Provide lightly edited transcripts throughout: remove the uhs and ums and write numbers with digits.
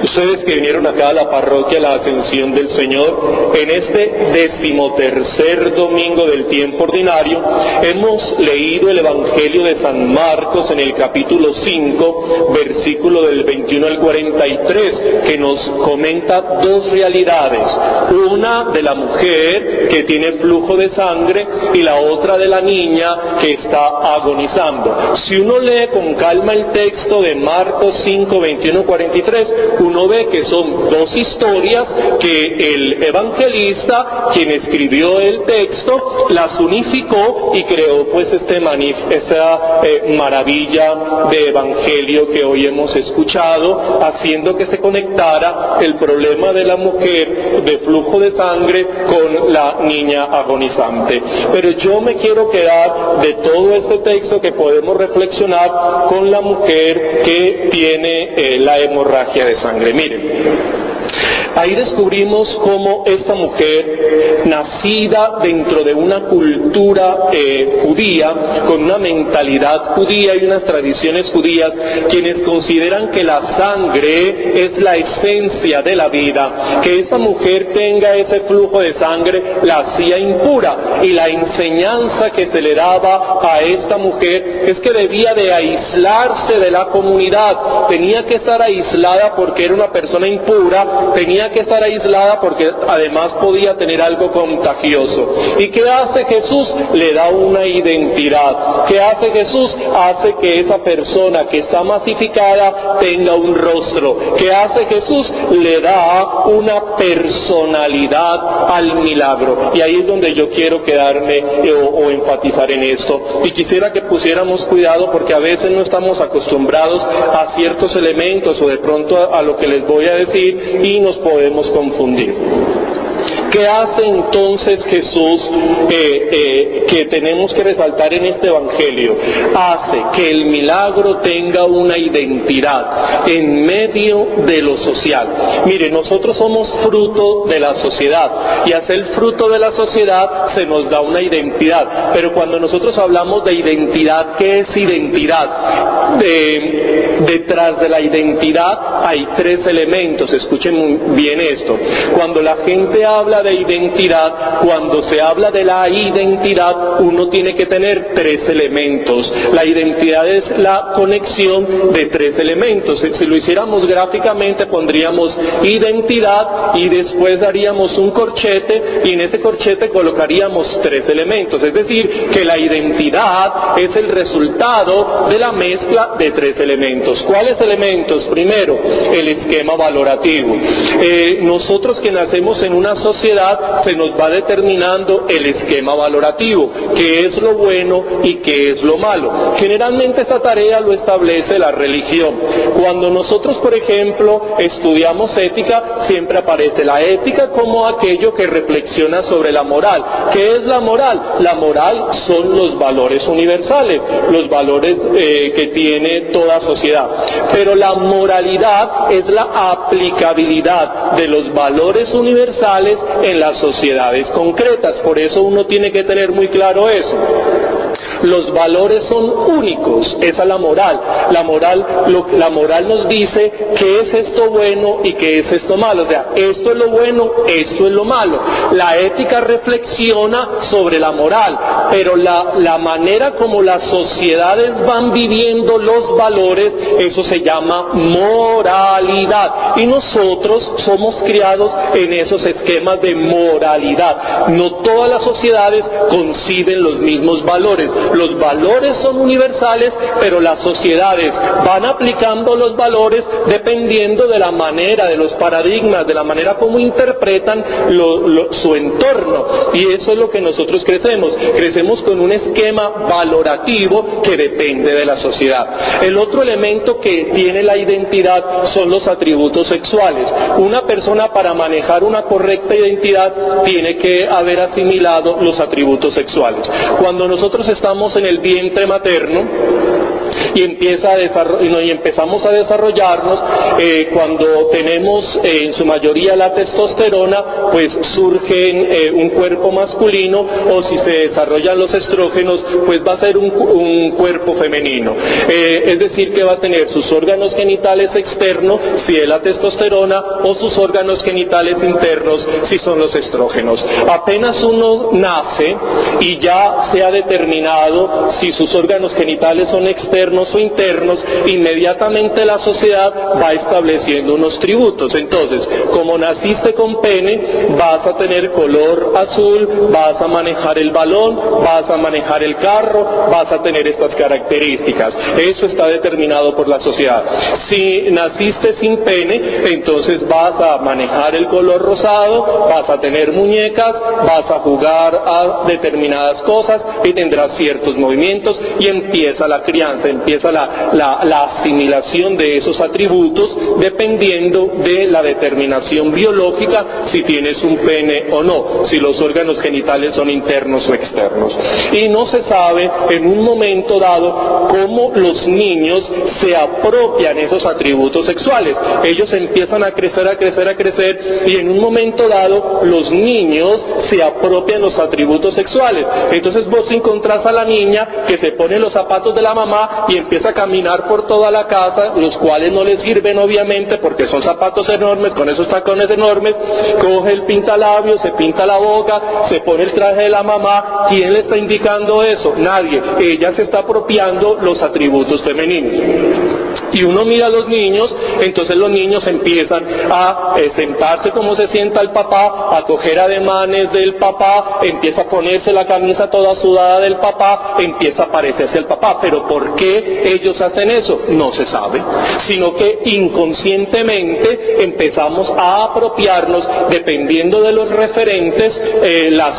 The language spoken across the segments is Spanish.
Ustedes que vinieron acá a la parroquia La Ascensión del Señor, en este 13º domingo del tiempo ordinario, hemos leído el Evangelio de San Marcos en el capítulo 5, versículo del 21 al 43, que nos comenta dos realidades. Una de la mujer que tiene flujo de sangre y la otra de la niña que está agonizando. Si uno lee con calma el texto de Marcos 5, 21, 43, uno ve que son dos historias que el evangelista, quien escribió el texto, las unificó y creó pues esta maravilla de evangelio que hoy hemos escuchado, haciendo que se conectara el problema de la mujer de flujo de sangre con la niña agonizante. Pero yo me quiero quedar de todo este texto que podemos reflexionar con la mujer que tiene la hemorragia de sangre. Miren, ahí descubrimos cómo esta mujer, nacida dentro de una cultura judía, con una mentalidad judía y unas tradiciones judías, quienes consideran que la sangre es la esencia de la vida, que esta mujer tenga ese flujo de sangre la hacía impura, y la enseñanza que se le daba a esta mujer es que debía de aislarse de la comunidad, tenía que estar aislada porque era una persona impura, tenía que estar aislada porque además podía tener algo contagioso. ¿Y qué hace Jesús? Le da una identidad. ¿Qué hace Jesús? Hace que esa persona que está masificada tenga un rostro. ¿Qué hace Jesús? Le da una personalidad al milagro. Y ahí es donde yo quiero quedarme o enfatizar en esto. Y quisiera que pusiéramos cuidado porque a veces no estamos acostumbrados a ciertos elementos o de pronto a lo que les voy a decir y nos podemos confundir. ¿Qué hace entonces Jesús que tenemos que resaltar en este Evangelio? Hace que el milagro tenga una identidad en medio de lo social. Mire, nosotros somos fruto de la sociedad y al ser fruto de la sociedad se nos da una identidad. Pero cuando nosotros hablamos de identidad, ¿qué es identidad? Detrás de la identidad hay tres elementos. Escuchen bien esto. Cuando la gente habla de identidad, cuando se habla de la identidad, uno tiene que tener tres elementos. La identidad es la conexión de tres elementos. Si lo hiciéramos gráficamente, pondríamos identidad y después daríamos un corchete y en ese corchete colocaríamos tres elementos. Es decir, que la identidad es el resultado de la mezcla de tres elementos. ¿Cuáles elementos? Primero, el esquema valorativo. Nosotros que nacemos en una sociedad se nos va determinando el esquema valorativo, qué es lo bueno y qué es lo malo. Generalmente esta tarea lo establece la religión. Cuando nosotros, por ejemplo, estudiamos ética, siempre aparece la ética como aquello que reflexiona sobre la moral. ¿Qué es la moral? La moral son los valores universales, los valores que tiene toda sociedad. Pero la moralidad es la aplicabilidad de los valores universales en las sociedades concretas. Por eso uno tiene que tener muy claro eso. Los valores son únicos, esa es la moral. La moral nos dice qué es esto bueno y qué es esto malo. O sea, esto es lo bueno, esto es lo malo. La ética reflexiona sobre la moral, pero la manera como las sociedades van viviendo los valores, eso se llama moralidad. Y nosotros somos criados en esos esquemas de moralidad. No todas las sociedades conciben los mismos valores. Los valores son universales, pero las sociedades van aplicando los valores dependiendo de la manera, de los paradigmas, de la manera como interpretan su entorno. Y eso es lo que nosotros crecemos. Crecemos con un esquema valorativo que depende de la sociedad. El otro elemento que tiene la identidad son los atributos sexuales. Una persona, para manejar una correcta identidad, tiene que haber asimilado los atributos sexuales. Cuando nosotros estamos en el vientre materno, y empezamos a desarrollarnos. Cuando tenemos en su mayoría la testosterona, pues surge un cuerpo masculino, o si se desarrollan los estrógenos, pues va a ser un cuerpo femenino. Es decir, que va a tener sus órganos genitales externos, si es la testosterona, o sus órganos genitales internos, si son los estrógenos. Apenas uno nace y ya se ha determinado si sus órganos genitales son externos o internos, inmediatamente la sociedad va estableciendo unos tributos. Entonces, como naciste con pene, vas a tener color azul, vas a manejar el balón, vas a manejar el carro, vas a tener estas características. Eso está determinado por la sociedad. Si naciste sin pene, entonces vas a manejar el color rosado, vas a tener muñecas, vas a jugar a determinadas cosas y tendrás ciertos movimientos, y empieza la crianza, empieza la asimilación de esos atributos dependiendo de la determinación biológica, si tienes un pene o no, si los órganos genitales son internos o externos. Y no se sabe en un momento dado cómo los niños se apropian esos atributos sexuales. Ellos empiezan a crecer, y en un momento dado los niños se apropian los atributos sexuales. Entonces vos encontrás a la niña que se pone los zapatos de la mamá y empieza a caminar por toda la casa, los cuales no le sirven obviamente porque son zapatos enormes, con esos tacones enormes, coge el pintalabios, se pinta la boca, se pone el traje de la mamá. ¿Quién le está indicando eso? Nadie. Ella se está apropiando los atributos femeninos. Y uno mira a los niños, entonces los niños empiezan a sentarse como se sienta el papá, a coger ademanes del papá, empieza a ponerse la camisa toda sudada del papá, empieza a parecerse al papá. Pero ¿por qué ellos hacen eso? No se sabe, sino que inconscientemente empezamos a apropiarnos, dependiendo de los referentes,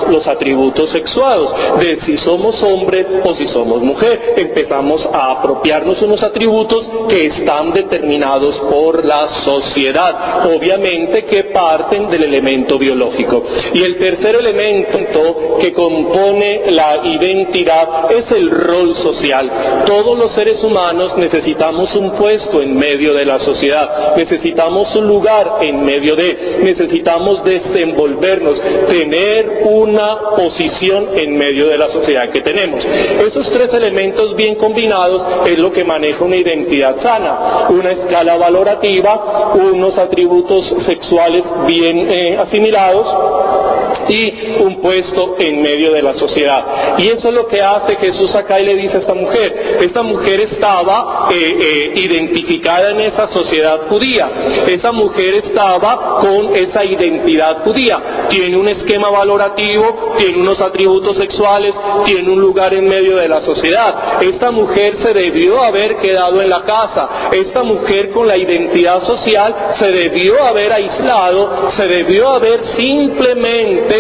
los atributos sexuados, de si somos hombre o si somos mujer. Empezamos a apropiarnos unos atributos que están determinados por la sociedad, obviamente que parten del elemento biológico. Y el tercer elemento que compone la identidad es el rol social. Todos los seres humanos necesitamos un puesto en medio de la sociedad, necesitamos un lugar en medio necesitamos desenvolvernos, tener una posición en medio de la sociedad que tenemos. Esos tres elementos bien combinados es lo que maneja una identidad sana: una escala valorativa, unos atributos sexuales bien asimilados y un puesto en medio de la sociedad. Y eso es lo que hace Jesús acá, y le dice a esta mujer. Esta mujer estaba identificada en esa sociedad judía. Esa mujer estaba con esa identidad judía. Tiene un esquema valorativo, tiene unos atributos sexuales, tiene un lugar en medio de la sociedad. Esta mujer se debió haber quedado en la casa. Esta mujer, con la identidad social, se debió haber aislado, se debió haber simplemente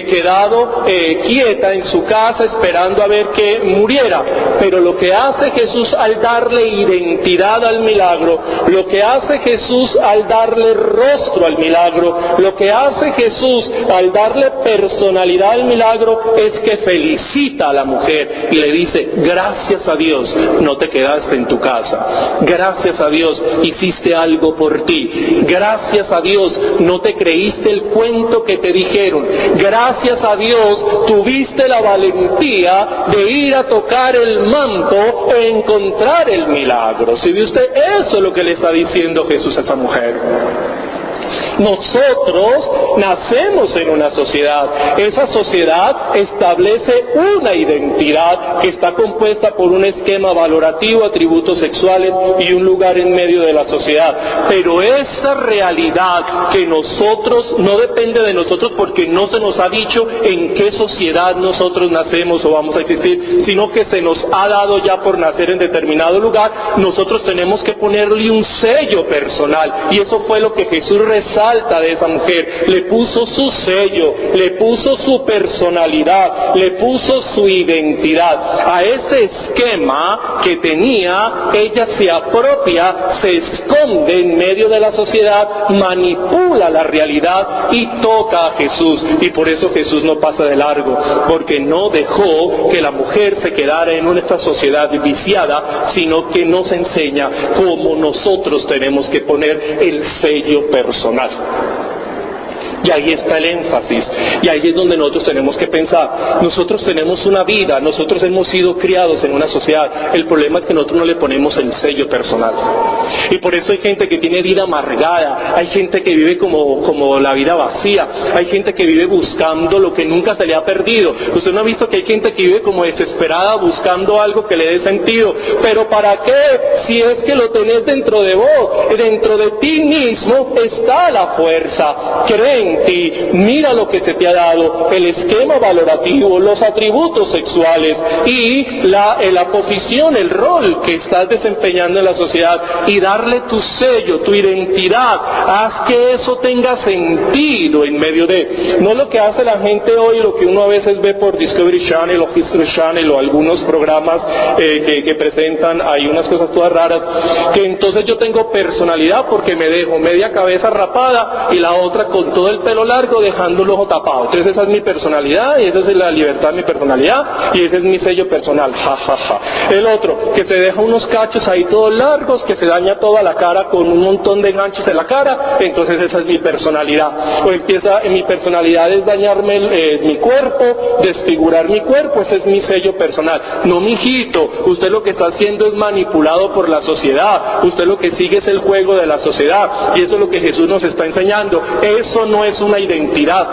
quedado quieta en su casa esperando a ver que muriera. Pero lo que hace Jesús al darle identidad al milagro, lo que hace Jesús al darle rostro al milagro, lo que hace Jesús al darle personalidad al milagro, es que felicita a la mujer y le dice: gracias a Dios no te quedaste en tu casa, gracias a Dios hiciste algo por ti, gracias a Dios no te creíste el cuento que te dijeron, gracias a Dios tuviste la valentía de ir a tocar el manto e encontrar el milagro. ¿Sí ve usted? Eso es lo que le está diciendo Jesús a esa mujer. Nosotros nacemos en una sociedad. Esa sociedad establece una identidad que está compuesta por un esquema valorativo, atributos sexuales y un lugar en medio de la sociedad. Pero esa realidad que nosotros, no depende de nosotros porque no se nos ha dicho en qué sociedad nosotros nacemos o vamos a existir, sino que se nos ha dado ya por nacer en determinado lugar. Nosotros tenemos que ponerle un sello personal, y eso fue lo que Jesús resalta de esa mujer, le puso su sello, le puso su personalidad, le puso su identidad. A ese esquema que tenía, ella se apropia, se esconde en medio de la sociedad, manipula la realidad y toca a Jesús. Y por eso Jesús no pasa de largo, porque no dejó que la mujer se quedara en esta sociedad viciada, sino que nos enseña cómo nosotros tenemos que poner el sello personal. Y ahí está el énfasis, y ahí es donde nosotros tenemos que pensar. Nosotros tenemos una vida, nosotros hemos sido criados en una sociedad. El problema es que nosotros no le ponemos el sello personal. Y por eso hay gente que tiene vida amargada, hay gente que vive como la vida vacía, hay gente que vive buscando lo que nunca se le ha perdido. Usted no ha visto que hay gente que vive como desesperada buscando algo que le dé sentido. ¿Pero para qué? Si es que lo tenés dentro de vos, dentro de ti mismo está la fuerza. Creen ti, mira lo que se te ha dado, el esquema valorativo, los atributos sexuales y la posición, el rol que estás desempeñando en la sociedad, y darle tu sello, tu identidad. Haz que eso tenga sentido en medio de, no lo que hace la gente hoy, lo que uno a veces ve por Discovery Channel o History Channel o algunos programas que presentan, hay unas cosas todas raras, que entonces yo tengo personalidad porque me dejo media cabeza rapada y la otra con todo el pelo largo dejando el ojo tapado. Entonces esa es mi personalidad y esa es la libertad de mi personalidad y ese es mi sello personal. Ja, ja, ja. El otro, que se deja unos cachos ahí todos largos, que se daña toda la cara con un montón de ganchos en la cara, entonces esa es mi personalidad. O empieza, mi personalidad es dañarme mi cuerpo, desfigurar mi cuerpo, ese es mi sello personal. No, mijito, usted lo que está haciendo es manipulado por la sociedad, usted lo que sigue es el juego de la sociedad, y eso es lo que Jesús nos está enseñando. Eso no es una identidad.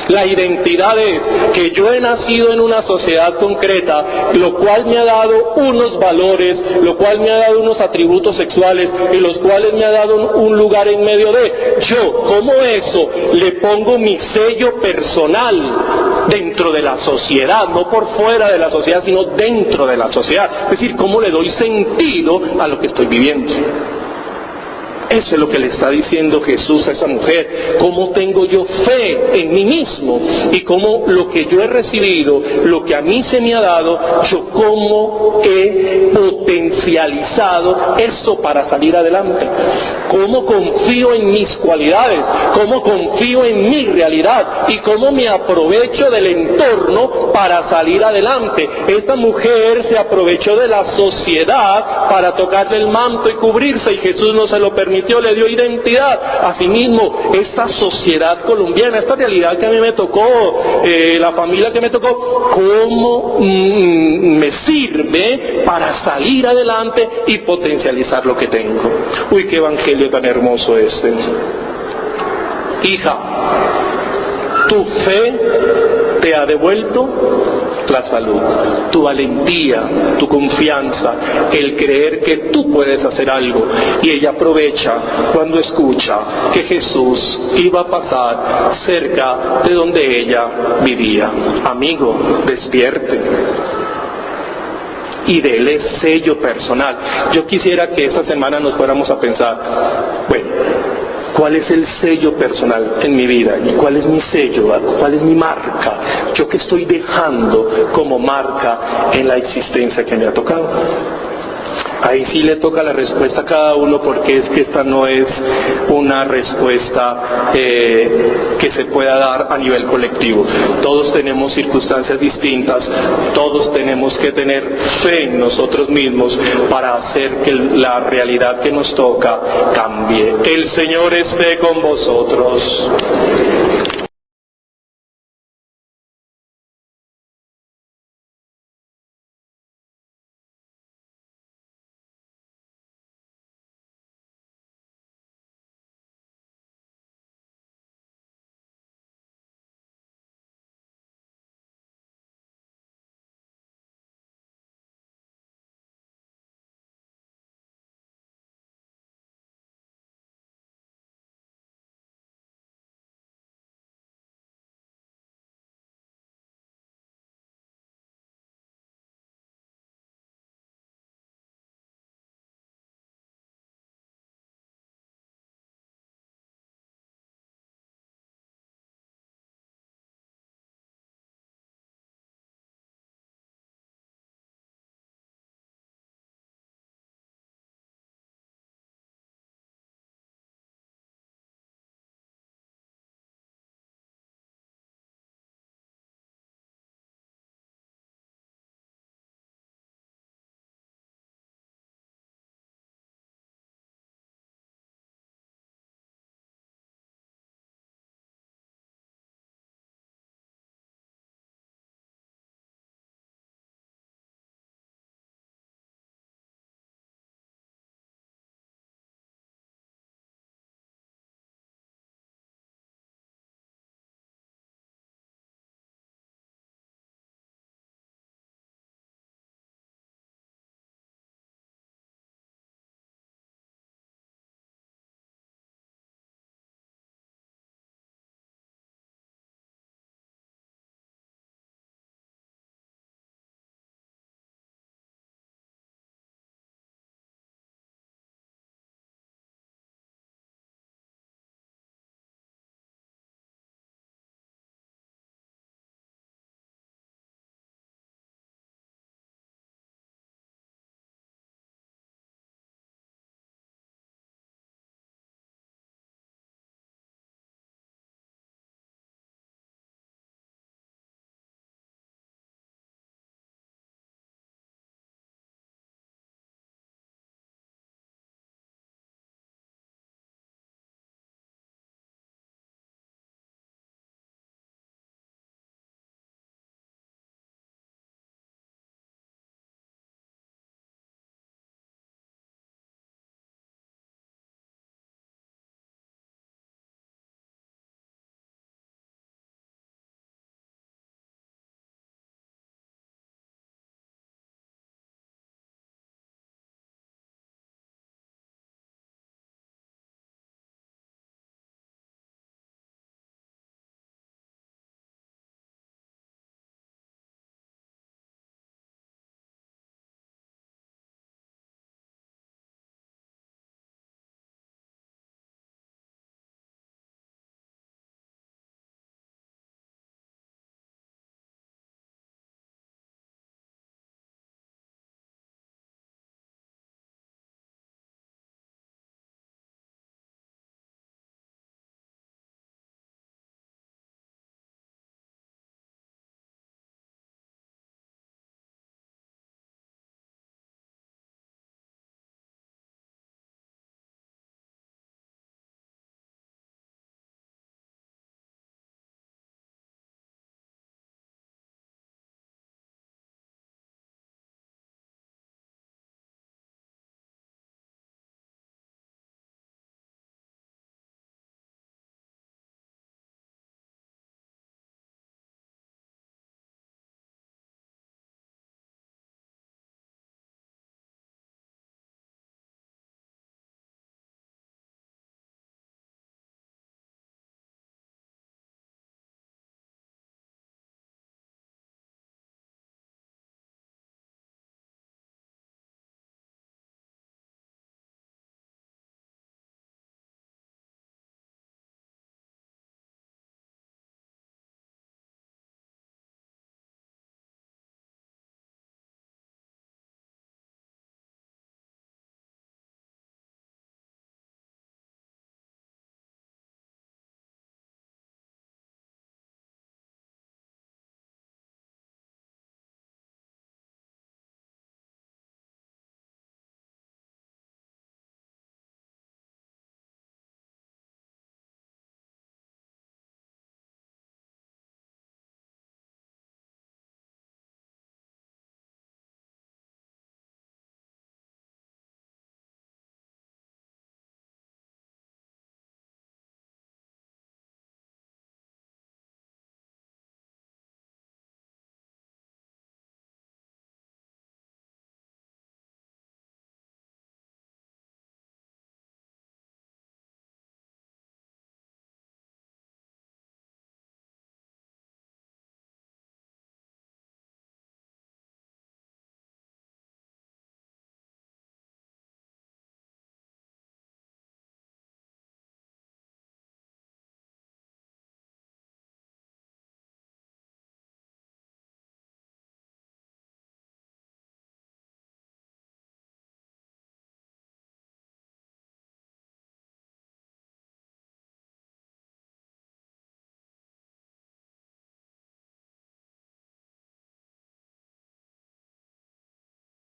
La identidad es que yo he nacido en una sociedad concreta, lo cual me ha dado unos valores, lo cual me ha dado unos atributos sexuales y los cuales me ha dado un lugar en medio de. Yo, como eso, le pongo mi sello personal dentro de la sociedad, no por fuera de la sociedad, sino dentro de la sociedad. Es decir, cómo le doy sentido a lo que estoy viviendo. Eso es lo que le está diciendo Jesús a esa mujer. Cómo tengo yo fe en mí mismo y cómo lo que yo he recibido, lo que a mí se me ha dado, yo cómo he potencializado eso para salir adelante. Cómo confío en mis cualidades, cómo confío en mi realidad y cómo me aprovecho del entorno para salir adelante. Esta mujer se aprovechó de la sociedad para tocarle el manto y cubrirse, y Jesús no se lo permitió. Le dio identidad. Asimismo, esta sociedad colombiana, esta realidad que a mí me tocó, la familia que me tocó, ¿cómo me sirve para salir adelante y potencializar lo que tengo? Uy, qué evangelio tan hermoso este. Hija, tu fe te ha devuelto la salud, tu valentía, tu confianza, el creer que tú puedes hacer algo. Y ella aprovecha cuando escucha que Jesús iba a pasar cerca de donde ella vivía. Amigo, despierte y dele sello personal. Yo quisiera que esta semana nos fuéramos a pensar, bueno, ¿cuál es el sello personal en mi vida? ¿Y cuál es mi sello? ¿Cuál es mi marca? ¿Yo qué estoy dejando como marca en la existencia que me ha tocado? Ahí sí le toca la respuesta a cada uno, porque es que esta no es una respuesta que se pueda dar a nivel colectivo. Todos tenemos circunstancias distintas, todos tenemos que tener fe en nosotros mismos para hacer que la realidad que nos toca cambie. El Señor esté con vosotros.